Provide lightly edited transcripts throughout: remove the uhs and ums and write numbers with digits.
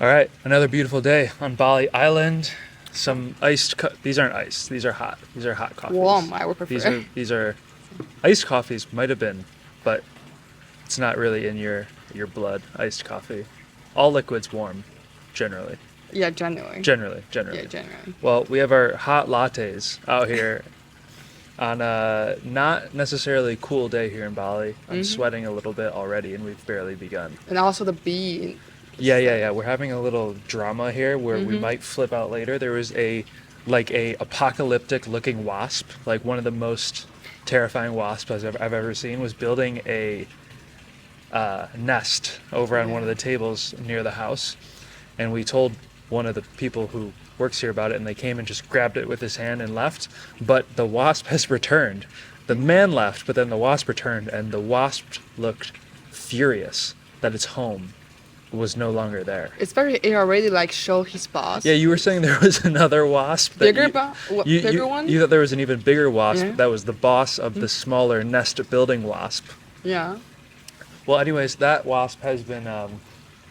All right, another beautiful day on Bali Island. Some these aren't ice. These are hot. These are hot coffees. Warm, I would These prefer. are these are iced coffees might have been, but it's not really in your blood. Iced coffee. All liquids warm, generally. Yeah, January. Generally, Yeah, generally. January. Well, we have our hot lattes out here on a not necessarily cool day here in Bali. I'm sweating a little bit already, and we've barely begun. And also the bee. Yeah, yeah, yeah. We're having a little drama here where we might flip out later. There was a apocalyptic looking wasp, like one of the most terrifying wasps I've ever seen, was building a nest over on one of the tables near the house, and we told one of the people who works here about it, and they came and just grabbed it with his hand and left. But the wasp has returned. The man left, but then the wasp returned, and the wasp looked furious that its home was no longer there. Especially it already like show his boss. Yeah, you were saying there was another wasp. Bigger one? You thought there was an even bigger wasp. Yeah. That was the boss of the smaller nest building wasp. Yeah. Well, anyways, that wasp has been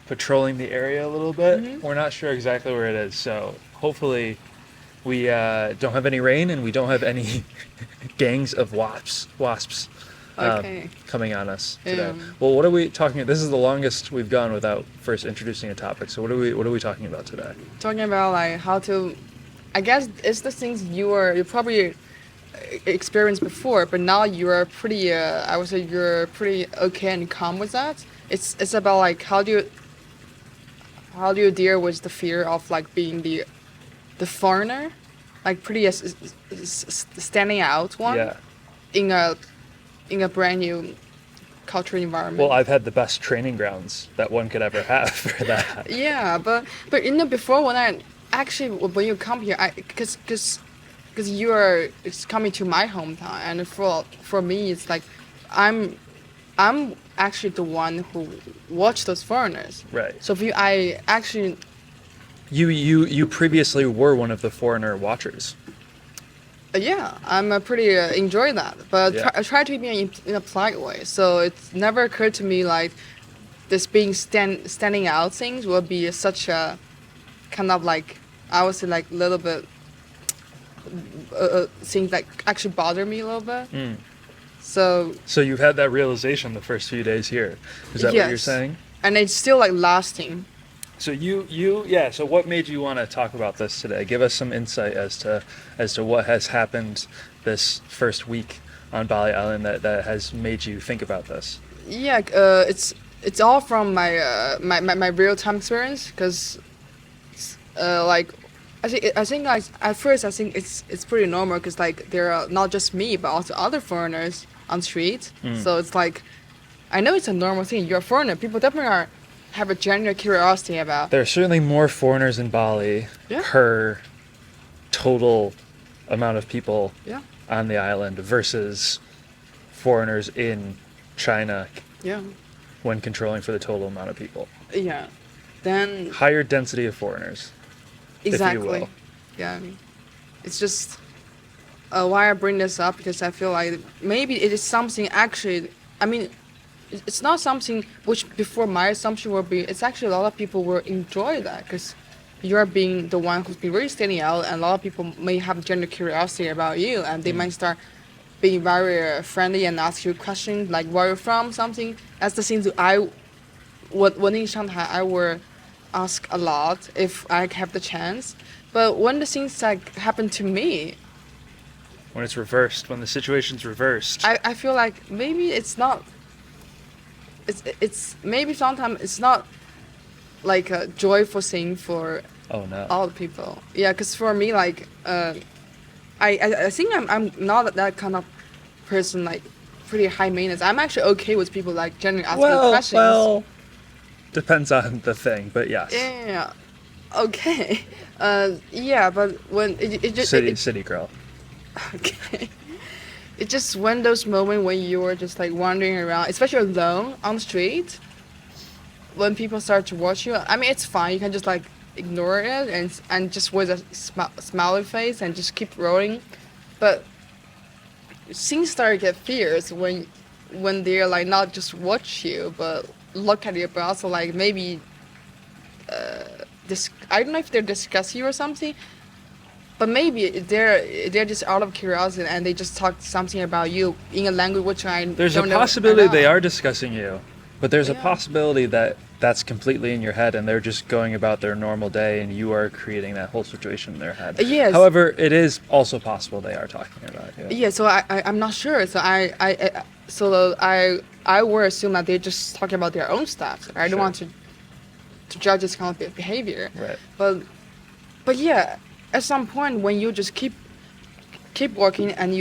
patrolling the area a little bit. We're not sure exactly where it is, so hopefully we don't have any rain and we don't have any gangs of wasps Okay. coming on us today. Yeah. Well, what are we talking about? This is the longest we've gone without first introducing a topic. So what are we talking about today? Talking about like how to, I guess it's the things you probably experienced before, but now you are pretty. I would say you're pretty okay and calm with that. It's about like how do you deal with the fear of like being the foreigner, like pretty standing out one Yeah. in a brand new cultural environment. Well, I've had the best training grounds that one could ever have for that. Yeah, but before when I actually when you come here, I because you are it's coming to my hometown, and for me it's like I'm actually the one who watched those foreigners. Right. So I actually You previously were one of the foreigner watchers. yeah, I'm pretty enjoy that, but Yeah. I try to be in a polite way. So it's never occurred to me like this being standing out things will be such a kind of like I would say like a little bit things that actually bother me a little bit. So So you've had that realization the first few days here. Is that what you're yes. saying? And it's still like lasting. So yeah. So what made you want to talk about this today? Give us some insight as to what has happened this first week on Bali Island that has made you think about this. Yeah, it's all from my real time experience because like I think like at first I think it's pretty normal because like there are not just me but also other foreigners on the street. So it's like I know it's a normal thing. You're a foreigner. People definitely have a genuine curiosity about. There are certainly more foreigners in Bali Yeah. per total amount of people Yeah, on the island versus foreigners in China yeah, when controlling for the total amount of people. yeah. Then Higher density of foreigners. exactly. will. Yeah, it's just why I bring this up because I feel like maybe it is something actually. I mean, it's not something which before my assumption would be. It's actually a lot of people will enjoy that because you're being the one who's been really standing out, and a lot of people may have genuine curiosity about you, and they might start being very friendly and ask you questions like where you're from, something. That's the things that when in Shanghai I will ask a lot if I have the chance. But when the things like happen to me, When it's reversed, when the situation's reversed. I feel like maybe it's not. It's maybe sometimes it's not like a joyful thing for Oh no. all the people. Yeah, because for me like I think I'm not that kind of person like pretty high maintenance. I'm actually okay with people like generally asking questions. Depends on the thing, but yes. Yeah. Okay. Yeah, but when it just City girl. okay. It's just when those moments when you're just like wandering around, especially alone on the street, when people start to watch you. I mean, it's fine. You can just like ignore it and just with a smiley face and just keep rolling. But things start to get fierce when they're like not just watch you but look at you, but also like maybe I don't know if they're discussing you or something, but maybe they're just out of curiosity and they just talk something about you in a language which I There's don't a know possibility at they all. are discussing you, but there's a Yeah. possibility that that's completely in your head and they're just going about their normal day and you are creating that whole situation in their head. Yes. However, it is also possible they are talking about you. Yeah, so I'm not sure. So I would assume that they're just talking about their own stuff. I don't Sure. want to judge this kind of behavior. Right. But yeah, at some point when you just keep working and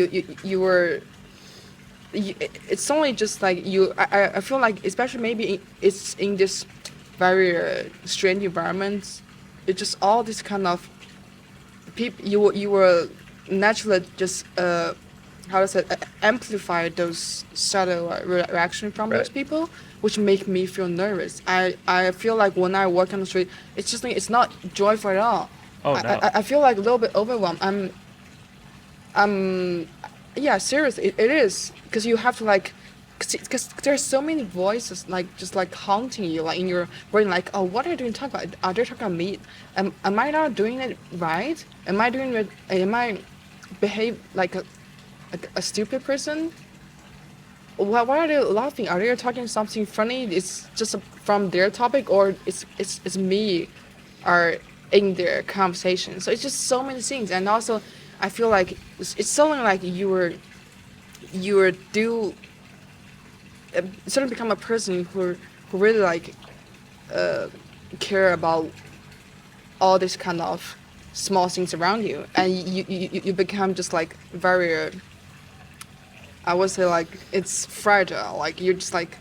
it's only just like I feel like especially maybe it's in this very strange environment. It's just all this kind of people you were naturally just how to say amplify those subtle reaction from those Right. people, which make me feel nervous. I feel like when I walk on the street, it's just like it's not joyful at all. Oh, no. I feel like a little bit overwhelmed. Yeah, seriously, it is because you have to like, because there's so many voices like just like haunting you like in your brain like, oh, what are you doing talking about? Are they talking about me? Am I not doing it right? Am I behave like a stupid person? Why are they laughing? Are they talking something funny? It's just from their topic, or it's me, are in their conversation. So it's just so many things, and also I feel like it's something like you were do sort of become a person who really like care about all this kind of small things around you, and you become just like very I would say like it's fragile. Like you're just like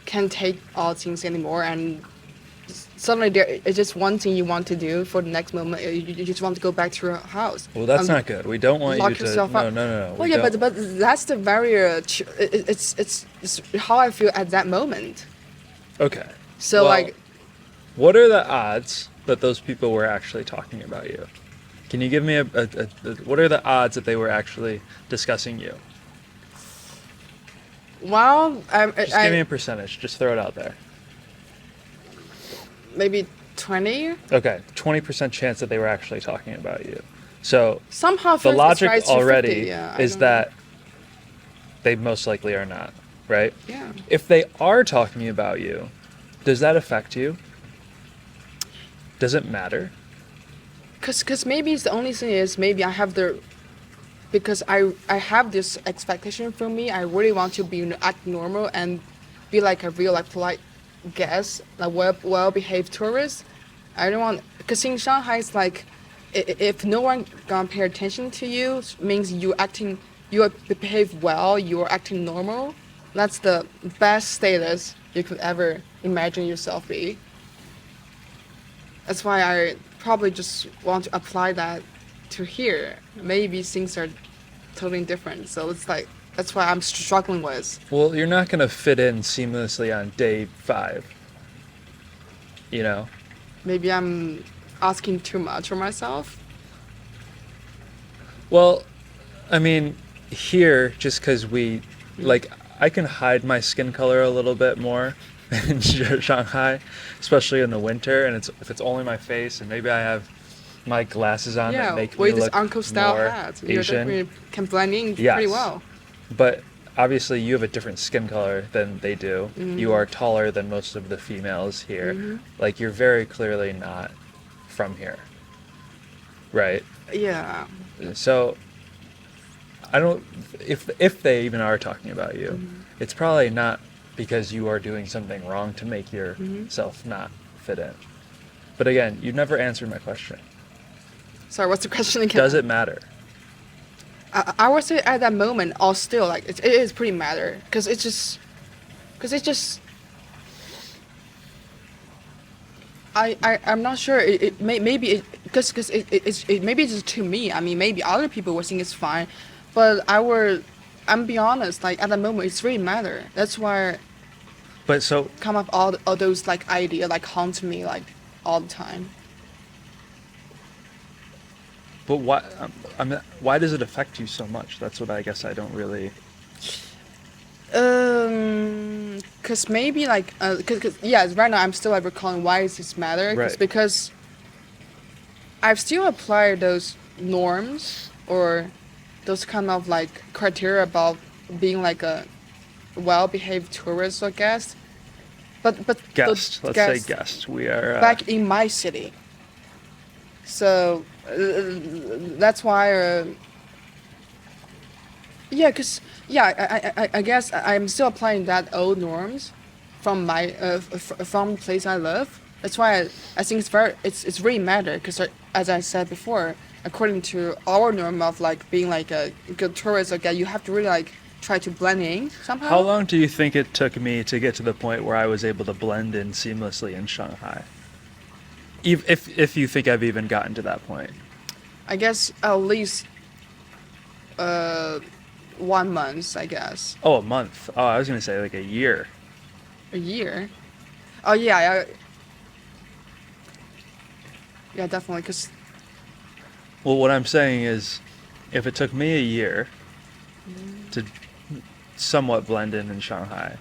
can't take all things anymore, and suddenly there is just one thing you want to do for the next moment. You just want to go back to your house. Well, that's not good. We don't want Lock you to. yourself No, up. no, no, no. Well, We yeah, don't- but that's the very it's how I feel at that moment. Okay. So Well, like what are the odds that those people were actually talking about you? Can you give me what are the odds that they were actually discussing you? well, Just give me a percentage. Just throw it out there. maybe 20. Okay, 20% chance that they were actually talking about you. So Somehow the feels it's logic right to 50, already yeah, I is don't know. that they most likely are not, right? Yeah. If they are talking about you, does that affect you? Does it matter? Cause maybe it's the only thing is maybe I have because I have this expectation from me. I really want to be act normal and be like a real like polite guest, like well behaved tourist. I don't want because in Shanghai it's like if no one gonna pay attention to you means you behave well, you're acting normal. That's the best status you could ever imagine yourself be. That's why I probably just want to apply that to here. Maybe things are totally different. So it's like that's why I'm struggling with. Well, you're not going to fit in seamlessly on day 5. You know? Maybe I'm asking too much for myself. Well, I mean, here, just because like, I can hide my skin color a little bit more in Shanghai, especially in the winter, and if it's only my face, and maybe I have my glasses on that Yeah, make me with this look uncle style more hat, you Asian. definitely can blend in Yes. pretty well. But obviously, you have a different skin color than they do. You are taller than most of the females here. Like, you're very clearly not from here, right? Yeah. So I don't if they even are talking about you, it's probably not because you are doing something wrong to make yourself not fit in. But again, you never answered my question. Sorry, what's the question again? Does it matter? I would say at that moment, or still, like it is pretty matter, because it's just. I'm not sure. Maybe because maybe it's just to me. I mean, maybe other people will think it's fine, but I'm be honest. Like at that moment, it's really matter. That's why But so come up all those like idea like haunt me like all the time. but why I mean, why does it affect you so much? That's what I guess I don't really. Cause maybe like, cause yeah, right now I'm still like recalling why does this matter? Right. Because I've still applied those norms or those kind of like criteria about being like a well-behaved tourist or guest. But the Guest, let's say guest guest. We are back in my city. So that's why. Yeah, cause yeah, I guess I'm still applying that old norms from my from the place I live. That's why I think it's really matter because as I said before, according to our norm of like being like a good tourist or guy, you have to really like try to blend in How somehow. long do you think it took me to get to the point where I was able to blend in seamlessly in Shanghai? If you think I've even gotten to that point. I guess at least uh 1 month. I guess Oh, a month. Oh, I was gonna say like a year. a year. Oh yeah, yeah, definitely. Cause Well, what I'm saying is, if it took me a year to somewhat blend in Shanghai,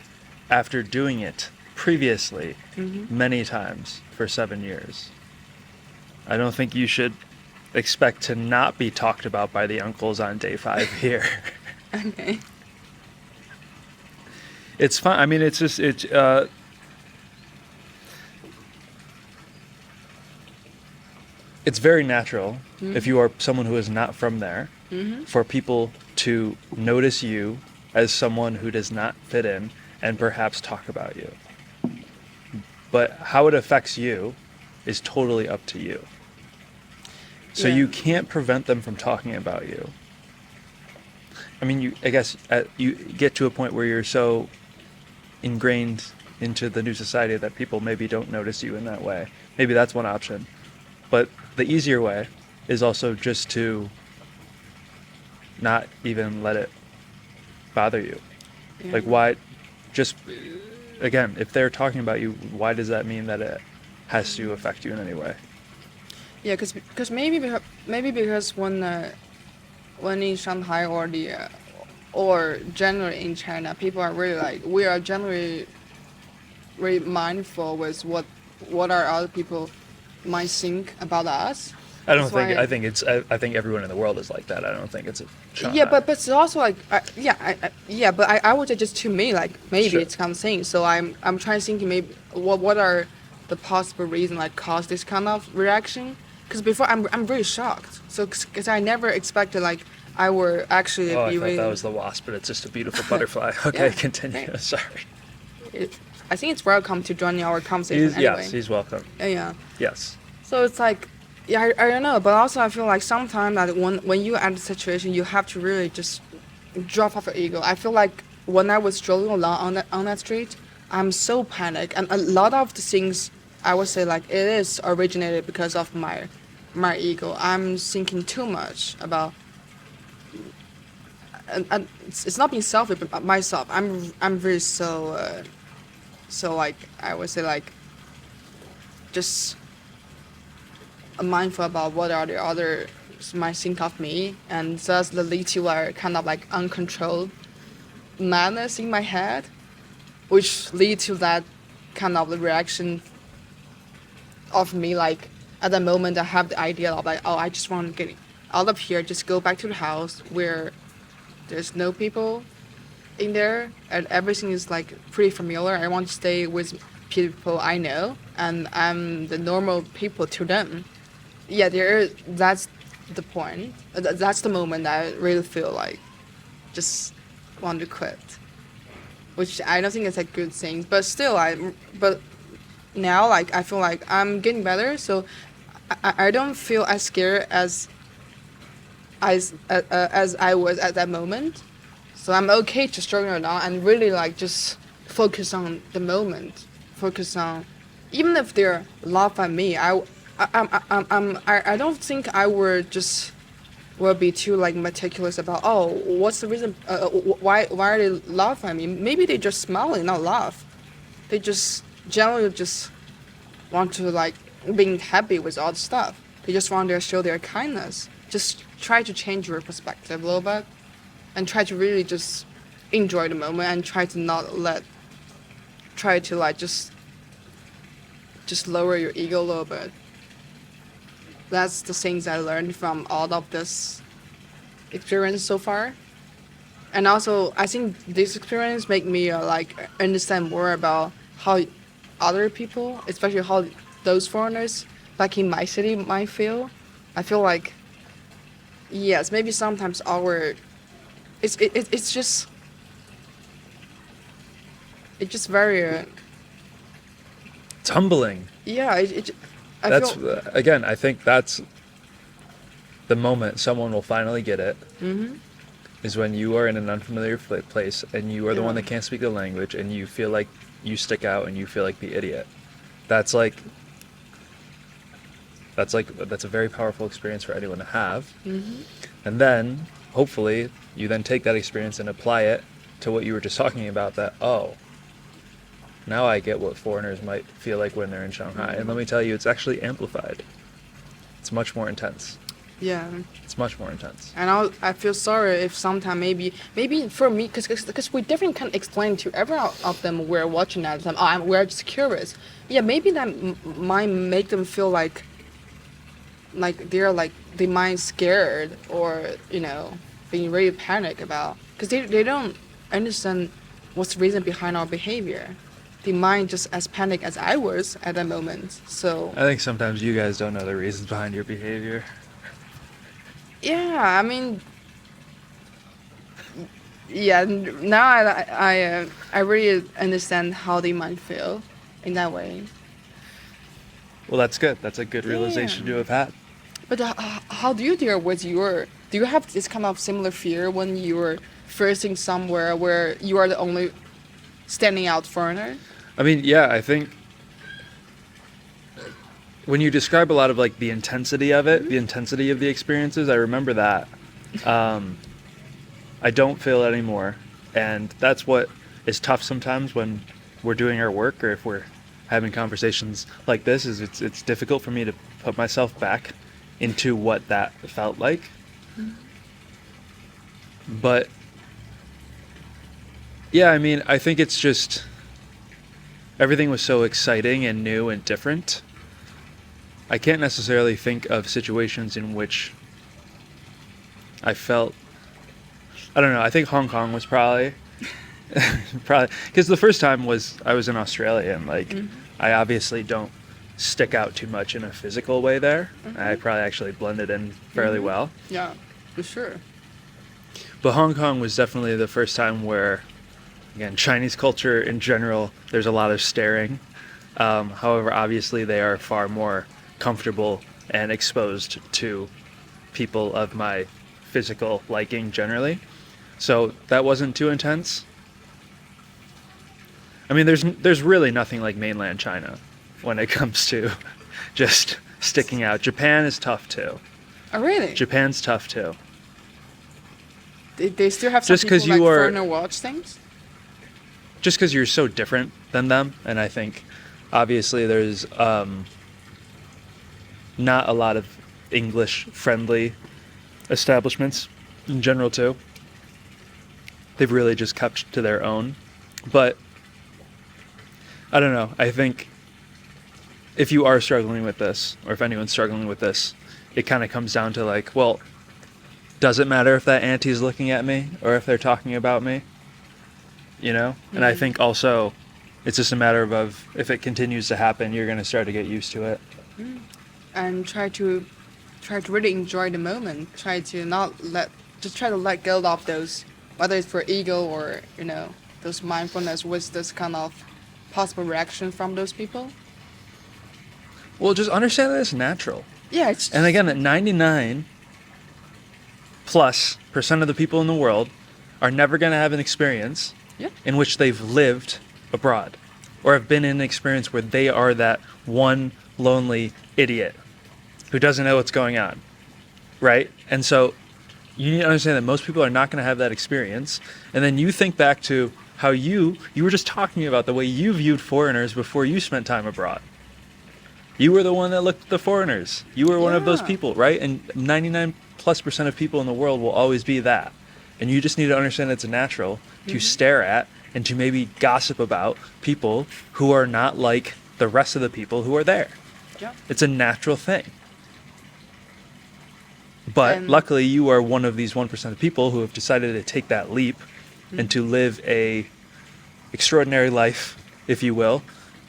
after doing it previously many times for 7 years, I don't think you should expect to not be talked about by the uncles on day 5 here. okay. It's fine. I mean, it's just it's very natural if you are someone who is not from there for people to notice you as someone who does not fit in and perhaps talk about you. But how it affects you is totally up to you. So Yeah. you can't prevent them from talking about you. I mean, I guess you get to a point where you're so ingrained into the new society that people maybe don't notice you in that way. Maybe that's one option. But the easier way is also just to not even let it bother you. Yeah. Like, why? Just, again, if they're talking about you, why does that mean that it has to affect you in any way? Yeah, cause maybe because when in Shanghai or the or generally in China, people are really like we are generally very mindful with what are other people might think about us. I don't That's think. why. I think everyone in the world is like that. I don't think it's a Yeah, Shanghai. but it's also like yeah, but I would say just to me like maybe Sure. it's kind of thing. So I'm trying to think maybe what are the possible reason like cause this kind of reaction? Because before I'm really shocked. So because I never expected like I would actually Oh, I be thought that really was the wasp, but it's just a beautiful butterfly. Okay, yeah. continue. Great. Sorry. I think it's welcome to join our conversation anyway. He's welcome. Yeah. Yes. So it's like, yeah, I don't know, but also I feel like sometimes that when you at the situation, you have to really just drop off your ego. I feel like when I was strolling along on that street, I'm so panicked, and a lot of the things I would say like it is originated because of my ego. I'm thinking too much about, and it's not being selfish, but myself. I'm really so like I would say like just mindful about what are the others might think of me, and thus the lead to a kind of like uncontrolled madness in my head, which lead to that kind of reaction of me like at the moment I have the idea of like, oh, I just want to get out of here, just go back to the house where there's no people in there and everything is like pretty familiar. I want to stay with people I know and I'm the normal people to them. Yeah, that's the point. That's the moment I really feel like just want to quit, which I don't think is a good thing. But still, but now like I feel like I'm getting better, so I don't feel as scared as I was at that moment. So I'm okay to struggle around and really like just focus on the moment, focus on even if they're laugh at me. I don't think I would just will be too like meticulous about oh what's the reason why are they laugh at me? Maybe they just smiling, not laugh. They just generally just want to like being happy with all the stuff. They just want to show their kindness. Just try to change your perspective a little bit, and try to really just enjoy the moment and try to not let try to like just lower your ego a little bit. That's the things I learned from all of this experience so far. And also, I think this experience make me like understand more about how other people, especially how those foreigners back in my city might feel. I feel like yes, maybe sometimes our it's just very It's humbling. yeah. I That's feel again, I think that's the moment someone will finally get it. Is when you are in an unfamiliar place and you are the one Yeah. that can't speak the language and you feel like you stick out and you feel like the idiot. That's like that's a very powerful experience for anyone to have. And then hopefully you then take that experience and apply it to what you were just talking about, that now I get what foreigners might feel like when they're in Shanghai. And let me tell you, it's actually amplified. It's much more intense. yeah. It's much more intense. And I feel sorry if sometime maybe for me because we definitely can't explain to every of them we're watching at them. We're just curious. Yeah, maybe that might make them feel like they're like they might scared or being really panic about because they don't understand what's the reason behind our behavior. They might just as panic as I was at that moment. So I think sometimes you guys don't know the reasons behind your behavior. yeah, I mean, yeah. Now I really understand how they might feel in that way. Well, that's good. That's a good realization to have had. But how do you deal with your? Do you have this kind of similar fear when you're first in somewhere where you are the only standing out foreigner? I mean, yeah, I think when you describe a lot of like the intensity of it, the intensity of the experiences, I remember that. I don't feel it anymore. And that's what is tough sometimes when we're doing our work or if we're having conversations like this, is it's difficult for me to put myself back into what that felt like. But yeah, I mean, I think it's just everything was so exciting and new and different. I can't necessarily think of situations in which I felt, I don't know, I think Hong Kong was probably because the first time I was in Australia and like I obviously don't stick out too much in a physical way there. I probably actually blended in fairly well. Yeah, for sure. But Hong Kong was definitely the first time where, again, Chinese culture in general, there's a lot of staring. However, obviously they are far more comfortable and exposed to people of my physical liking generally. So that wasn't too intense. I mean, there's really nothing like mainland China when it comes to just sticking out. Japan is tough too. Oh, really? Japan's tough too. They still have some Just 'cause people you like are- foreigner watch things? Just because you're so different than them, and I think obviously there's not a lot of English-friendly establishments in general too. They've really just kept to their own. But I don't know. I think if you are struggling with this, or if anyone's struggling with this, it kind of comes down to like, well, does it matter if that auntie's looking at me or if they're talking about me? You know? And I think also it's just a matter of if it continues to happen, you're going to start to get used to it. And try to really enjoy the moment. Try to let go of those, whether it's for ego or those mindfulness with this kind of possible reaction from those people. Well, just understand that it's natural. Yeah, it's And again, that 99+ % of the people in the world are never going to have an experience Yeah. in which they've lived abroad or have been in an experience where they are that one lonely idiot who doesn't know what's going on, right? And so you need to understand that most people are not going to have that experience. And then you think back to how you were just talking about the way you viewed foreigners before you spent time abroad. You were the one that looked at the foreigners. You were one of those Yeah. people, right? And 99+% of people in the world will always be that. And you just need to understand it's natural to stare at and to maybe gossip about people who are not like the rest of the people who are there. Yeah. It's a natural thing. But And- luckily, you are one of these 1% of people who have decided to take that leap and to live a extraordinary life, if you will,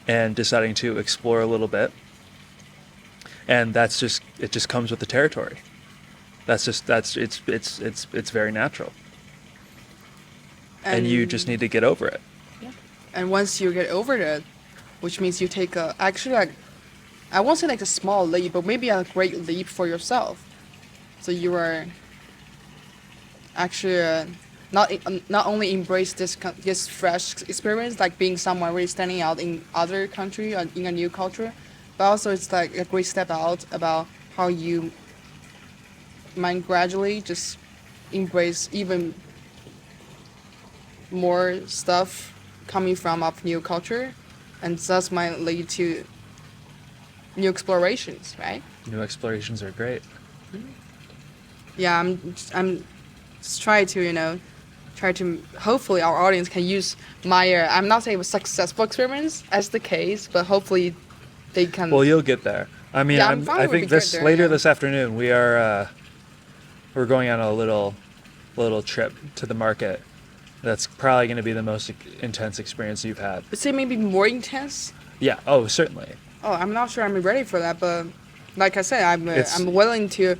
and deciding to explore a little bit. And it just comes with the territory. It's very natural. And you just need to get over it. And once you get over it, which means you take actually like, I won't say like a small leap, but maybe a great leap for yourself. So you are actually not only embrace this fresh experience, like being someone really standing out in other country or in a new culture, but also it's like a great step out about how you might gradually just embrace even more stuff coming from a new culture, and thus might lead to new explorations, right? New explorations are great. Yeah, I'm just trying to hopefully our audience can use my I'm not saying it was successful experience as the case, but hopefully they can. Well, you'll get there. I mean, Yeah, I'm fine I with think it this there, later yeah. this afternoon we're going on a little trip to the market. That's probably going to be the most intense experience you've had. Let's say maybe more intense. Yeah. Oh, certainly. Oh, I'm not sure I'm ready for that, but like I said, It's- I'm willing to.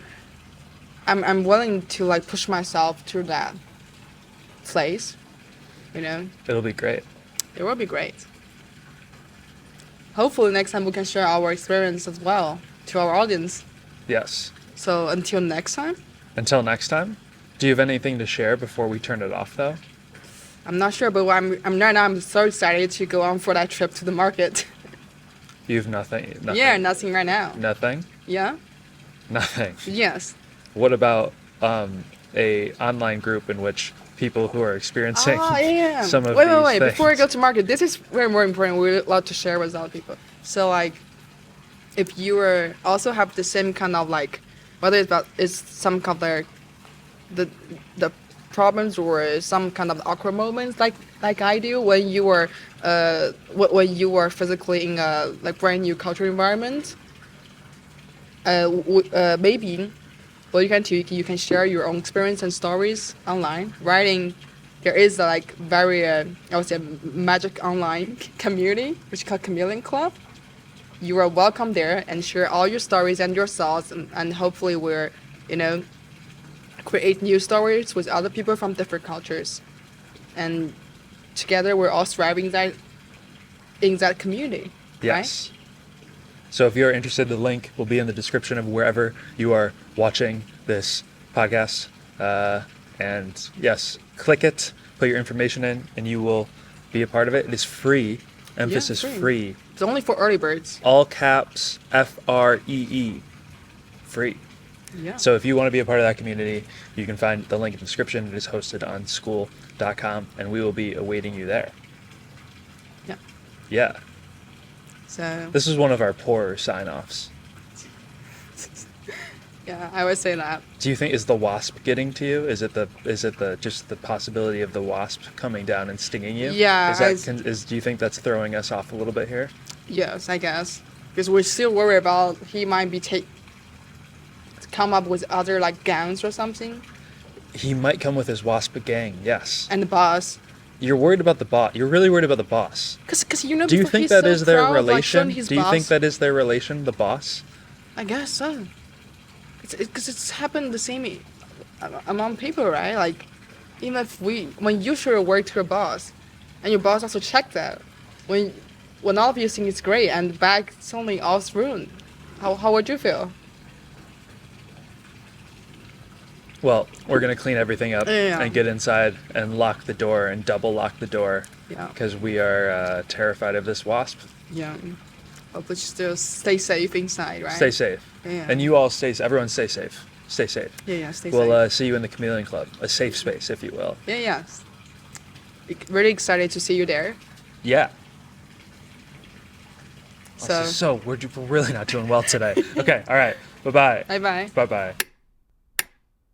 I'm willing to like push myself to that place. You know, It'll be great. it will be great. Hopefully next time we can share our experience as well to our audience. Yes. So until next time, Until next time. Do you have anything to share before we turn it off, though? I'm not sure, but I'm right now. I'm so excited to go on for that trip to the market. You have nothing. Yeah, nothing right now. Nothing. Yeah. Nothing. Yes. What about a online group in which people who are experiencing Yeah. some of wait, these wait, wait. things? Before we go to market, this is very more important. We're allowed to share with other people. So like, if you also have the same kind of like, whether it's some kind of like the problems or some kind of awkward moments like I do when you were when you were physically in a like brand new cultural environment. Maybe what you can do, you can share your own experience and stories online. Writing, there is a like very I would say magic online community which is called Chameleon Club. You are welcome there and share all your stories and your thoughts, and hopefully we're create new stories with other people from different cultures, and together we're all thriving in that community. Yes. Right? So if you're interested, the link will be in the description of wherever you are watching this podcast. And yes, click it, put your information in, and you will be a part of it. It is free. Emphasis free. It's only for early birds. All caps FREE. Free. Yeah. So if you want to be a part of that community, you can find the link in the description. It is hosted on school.com, and we will be awaiting you there. Yeah. Yeah. So This is one of our poorer sign-offs. yeah, I would say that. Do you think, is the wasp getting to you? Is it just the possibility of the wasp coming down and stinging you? Yeah, Do you think that's throwing us off a little bit here? Yes, I guess, because we're still worried about he might be come up with other like gangs or something, He might come with his wasp gang, yes. and the boss. You're worried about the boss. You're really worried about the boss. Cause Do you before think he's that so is their proud of, like, relation? showing his Do you think boss. that is their relation, the boss? I guess so. Because it's happened the same among people, right? Like, even if when you show your work to your boss, and your boss also check that, when all of you think it's great and back suddenly all's ruined, how would you feel? Well, we're going to clean everything up Yeah. and get inside and lock the door and double lock the door Yeah. because we are terrified of this wasp. Yeah. But still stay safe inside, right? Stay safe. Yeah. And you all everyone stay safe. Stay safe. Yeah, stay We'll safe. see you in the Chameleon Club, a safe space, if you will. Yeah. Really excited to see you there. Yeah. So, So we're really not doing well today. Okay, all right. Bye-bye. bye bye. Bye-bye.